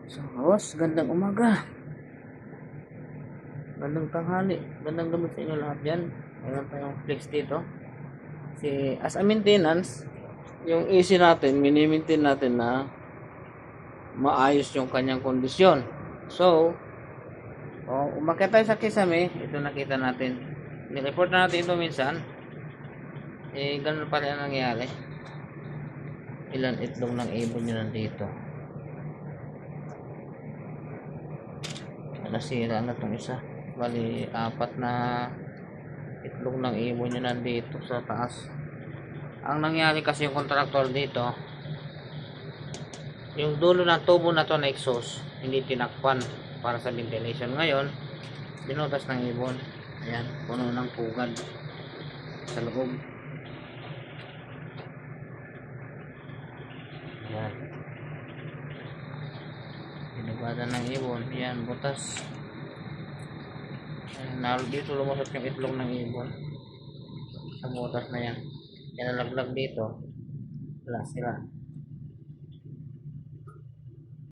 So, boss, gandang umaga. Gandang tanghali. Gandang gabi sa inyo lahat dyan. Mayroon tayong flex dito. As a maintenance, yung AC natin, mini-maintain natin na maayos yung kanyang kondisyon. So, umakyat tayo sa kisame. Ito nakita natin. Nireport na natin ito minsan. Ganun pa rin ang nangyari. Ilan itlog ng ibon nyo nandito. Nasira na itong isa. Bali, 4 na itlog ng ibon nyo nandito sa taas. Ang nangyari kasi yung contractor dito, yung dulo ng tubo na to na exhaust, hindi tinakpan para sa ventilation. Ngayon, binutas ng ibon. Ayan, puno ng pugad sa loob. Ayan. Binubada ng ibon. Ayan, butas. Ayan, dito lumusot yung itlog ng ibon. Sa butas na yan. Yan nalaglag dito. Wala sila.